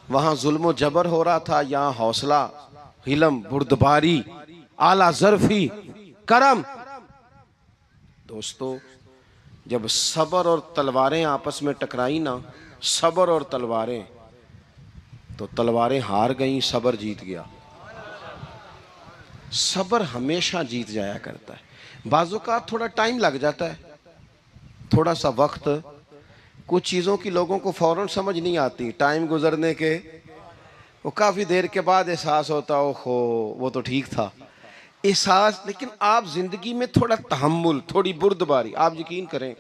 वहाँ जुल्म जबर हो रहा था, यहाँ हौसला, हिलम, बुर्दबारी, आला ज़र्फ़ी, करम। दोस्तों, जब सब्र और तलवारें आपस में टकराई ना, सब्र और तलवारें, तो तलवारें हार गईं, सब्र जीत गया। सब्र हमेशा जीत जाया करता है। बाज़ों का थोड़ा टाइम लग जाता है, थोड़ा सा वक्त, कुछ चीज़ों की लोगों को फ़ौरन समझ नहीं आती, टाइम गुजरने के वो काफ़ी देर के बाद एहसास होता है, ओहो वो तो ठीक था, एहसास। लेकिन आप ज़िंदगी में थोड़ा तहम्मुल, थोड़ी बुर्दबारी, आप यकीन करें,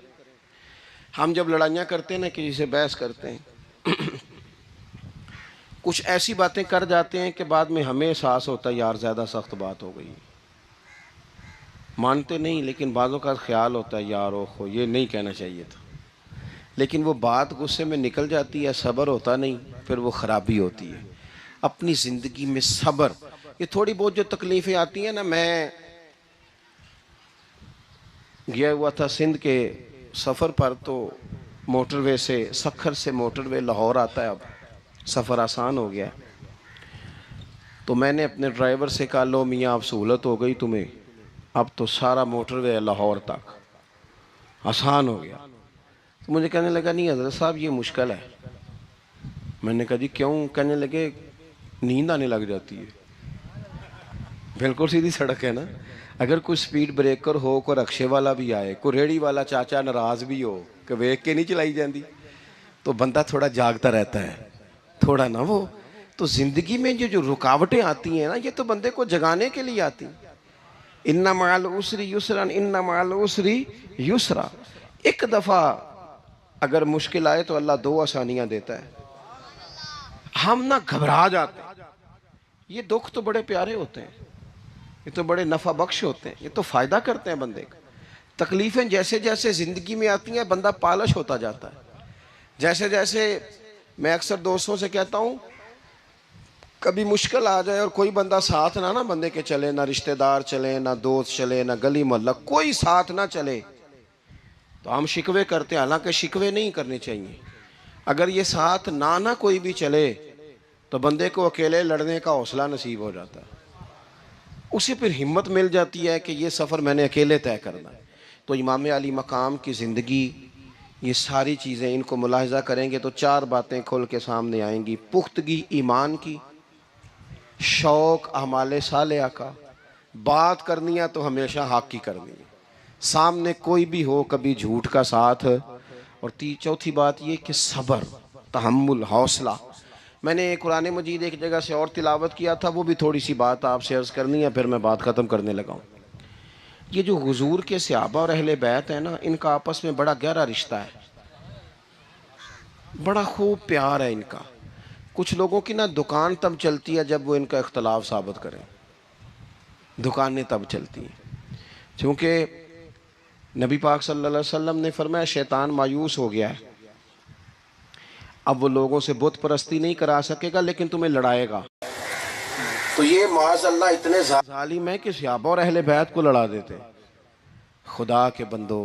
हम जब लड़ाइयाँ करते हैं ना, किसी से बहस करते हैं कुछ ऐसी बातें कर जाते हैं कि बाद में हमें एहसास होता है यार ज़्यादा सख्त बात हो गई। मानते नहीं, लेकिन बाज़ों का ख्याल होता है यार ओहो ये नहीं कहना चाहिए था, लेकिन वो बात गुस्से में निकल जाती है, सब्र होता नहीं, फिर वो ख़राबी होती है। अपनी ज़िंदगी में सब्र, ये थोड़ी बहुत जो तकलीफ़ें आती हैं ना, मैं गया हुआ था सिंध के सफ़र पर, तो मोटरवे से, सखर से मोटरवे लाहौर आता है, अब सफ़र आसान हो गया। तो मैंने अपने ड्राइवर से कहा लो मियाँ अब सहूलत हो गई तुम्हें, अब तो सारा मोटरवे लाहौर तक आसान हो गया। तो मुझे कहने लगा नहीं हज़रत साहब ये मुश्किल है। मैंने कहा जी क्यों? कहने लगे नींद आने लग जाती है। बिल्कुल सीधी सड़क है ना, अगर कोई स्पीड ब्रेकर हो, कोई रक्शे वाला भी आए, कोई रेहड़ी वाला चाचा नाराज़ भी हो कि वेख के नहीं चलाई जाती, तो बंदा थोड़ा जागता रहता है, थोड़ा ना वो। तो ज़िंदगी में जो रुकावटें आती हैं ना, ये तो बंदे को जगाने के लिए आती। इन्ना मअल उसरी युसरन, इन्ना मअल उसरी युसरा। एक दफ़ा अगर मुश्किल आए तो अल्लाह दो आसानियाँ देता है। हम ना घबरा जाते हैं। ये दुख तो बड़े प्यारे होते हैं, ये तो बड़े नफ़ा बख्श होते हैं, ये तो फ़ायदा करते हैं बंदे का। तकलीफ़ें जैसे जैसे ज़िंदगी में आती हैं बंदा पालिश होता जाता है। जैसे जैसे मैं अक्सर दोस्तों से कहता हूँ, कभी मुश्किल आ जाए और कोई बंदा साथ ना बंदे के चले, ना रिश्तेदार चले, ना दोस्त चले, ना गली मोहल्ला कोई साथ ना चले, तो हम शिकवे करते हैं। हालांकि शिकवे नहीं करने चाहिए। अगर ये साथ ना कोई भी चले तो बंदे को अकेले लड़ने का हौसला नसीब हो जाता है, उसे फिर हिम्मत मिल जाती है कि ये सफ़र मैंने अकेले तय करना है। तो इमाम अली मकाम की ज़िंदगी, ये सारी चीज़ें इनको मुलाहिज़ा करेंगे तो चार बातें खुल के सामने आएंगी। पुख्तगी ईमान की, शौक़ अमाले सालेहा का, बात करनी है तो हमेशा हक़ की करनी है, सामने कोई भी हो कभी झूठ का साथ, और चौथी बात ये कि सब्र, तहम्मुल, हौसला। मैंने कुरान मजीद एक जगह से और तिलावत किया था, वो भी थोड़ी सी बात आपसे अर्ज़ करनी है, फिर मैं बात ख़त्म करने लगा हूँ। ये जो हुजूर के सहाबा और अहले बैत है ना, इनका आपस में बड़ा गहरा रिश्ता है, बड़ा खूब प्यार है इनका। कुछ लोगों की ना दुकान तब चलती है जब वो इनका इख्तलाफ साबित करें, दुकानें तब चलती हैं। क्योंकि नबी पाक सल्लल्लाहु अलैहि वसल्लम ने फरमाया शैतान मायूस हो गया है, अब वो लोगों से बुत परस्ती नहीं करा सकेगा लेकिन तुम्हें लड़ाएगा। तो ये माज़अल्लाह इतने ज़ालिम है कि सहाबा और अहले बैत को लड़ा देते। खुदा के बंदो,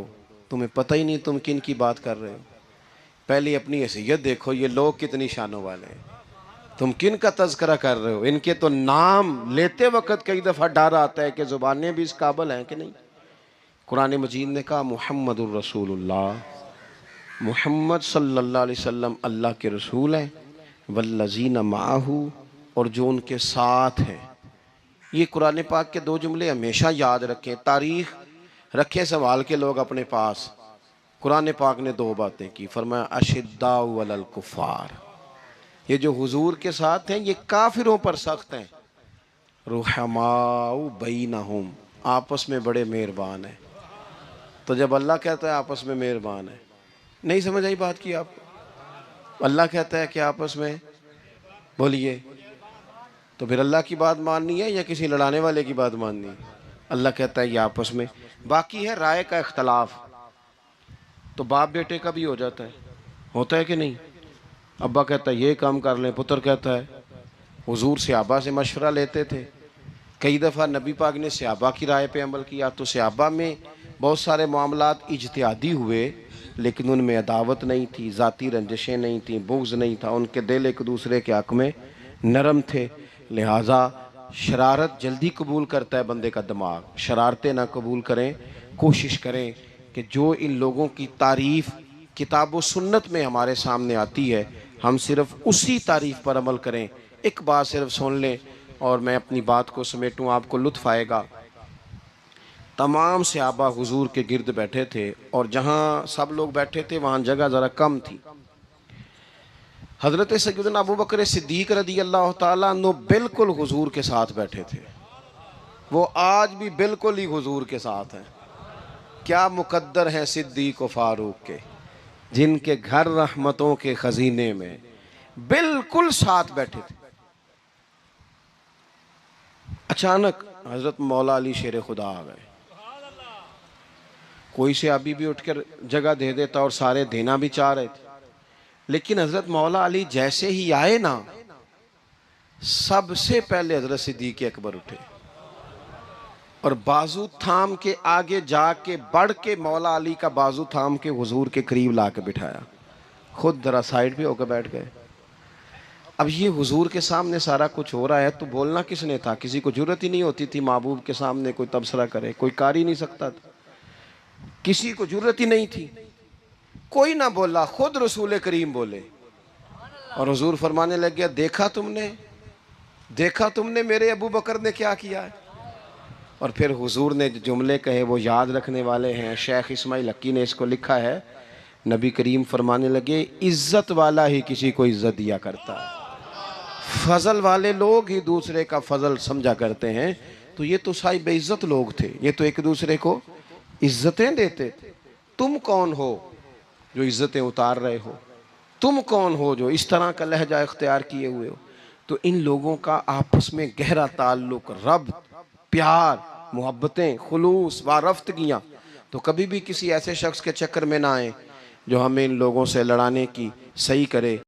तुम्हें पता ही नहीं तुम किन की बात कर रहे हो। पहले अपनी हैसियत देखो, ये लोग कितनी शानों वाले हैं, तुम किन का तज़किरा कर रहे हो। इनके तो नाम लेते वक्त कई दफ़ा डर आता है कि ज़ुबानें भी इस काबिल हैं कि नहीं। कुरान मजीद ने कहा मुहम्मदुर रसूलुल्लाह, मुहम्मद सल्लल्लाहु अलैहि वसल्लम अल्लाह के रसूल हैं, वल्लज़ीना माहू, और जो उनके साथ हैं। ये कुरान पाक के दो जुमले हमेशा याद रखें, तारीख़ रखें संभाल के लोग अपने पास। कुरान पाक ने दो बातें की, फरमाया अशिद्दाउ अलल कुफ़ार, ये जो हुजूर के साथ हैं ये काफिरों पर सख्त हैं, रुहमाउ बैनहुम, आपस में बड़े मेहरबान हैं। तो जब अल्लाह कहता है आपस में मेहरबान है, नहीं समझ आई बात की आपको? अल्लाह कहता है कि आपस में, बोलिए, तो फिर अल्लाह की बात माननी है या किसी लड़ाने वाले की बात माननी है? अल्लाह कहता है ये आपस में। बाकी है राय का इख्तलाफ, तो बाप बेटे का भी हो जाता है, होता है कि नहीं। अब्बा कहता है ये काम कर लें, पुत्र कहता है। हुजूर सहाबा से मशवरा लेते थे, कई दफ़ा नबी पाक ने सहाबा की राय पे अमल किया, तो सहाबा में बहुत सारे मामलात इज्तिहादी हुए, लेकिन उनमें अदावत नहीं थी, ज़ाती रंजिशें नहीं थी, बुग़्ज़ नहीं था, उनके दिल एक दूसरे के हक़ में नरम थे। लिहाजा शरारत जल्दी कबूल करता है बंदे का दिमाग, शरारतें ना कबूल करें। कोशिश करें कि जो इन लोगों की तारीफ़ किताब व सुन्नत में हमारे सामने आती है, हम सिर्फ़ उसी तारीफ़ पर अमल करें। एक बात सिर्फ सुन लें और मैं अपनी बात को समेटूँ, आपको लुत्फ़ आएगा। तमाम सहाबा हुजूर के गिर्द बैठे थे, और जहाँ सब लोग बैठे थे वहाँ जगह ज़रा कम थी। हज़रत सय्यदना अबू बकर सिद्दीक़ रज़ी अल्लाह ताला अन्हु बिल्कुल हुजूर के साथ बैठे थे, वो आज भी बिल्कुल ही हुजूर के साथ हैं। क्या मुकद्दर हैं सिद्दीक़ व फ़ारूक़ के, जिनके घर रहमतों के ख़ज़ीने में बिल्कुल साथ बैठे थे। अचानक हजरत मौला अली शेर खुदा आ गए। कोई से अभी भी उठकर जगह दे देता और सारे देना भी चाह रहे थे, लेकिन हजरत मौला अली जैसे ही आए ना, सबसे पहले हजरत सिद्दीक अकबर उठे और बाजू थाम के आगे जाके बढ़ के मौला अली का बाजू थाम के हुजूर के करीब ला के बिठाया, खुद जरा साइड पे होकर बैठ गए। अब ये हुजूर के सामने सारा कुछ हो रहा है तो बोलना किसने था? किसी को जरूरत ही नहीं होती थी महबूब के सामने कोई तबसरा करे, कोई कर ही नहीं सकता था, किसी को जरूरत ही नहीं थी। कोई ना बोला, खुद रसूल करीम बोले और हुजूर फरमाने लग गया, देखा तुमने मेरे अबू बकर ने क्या किया है। और फिर हुजूर ने जो जुमले कहे वो याद रखने वाले हैं। शेख इस्माइल हक्की ने इसको लिखा है। नबी करीम फरमाने लगे, इज्जत वाला ही किसी को इज्जत दिया करता है, फजल वाले लोग ही दूसरे का फजल समझा करते हैं। तो ये तो साहिब बेइज्जत लोग थे, ये तो एक दूसरे को इज्जतें देते थे। तुम कौन हो जो इज्जतें उतार रहे हो? तुम कौन हो जो इस तरह का लहजा इख्तियार किए हुए हो? तो इन लोगों का आपस में गहरा ताल्लुक, रब, प्यार, मोहब्बतें, खुलूस वारफ्तगियाँ। तो कभी भी किसी ऐसे शख्स के चक्कर में ना आए जो हमें इन लोगों से लड़ाने की सही करे।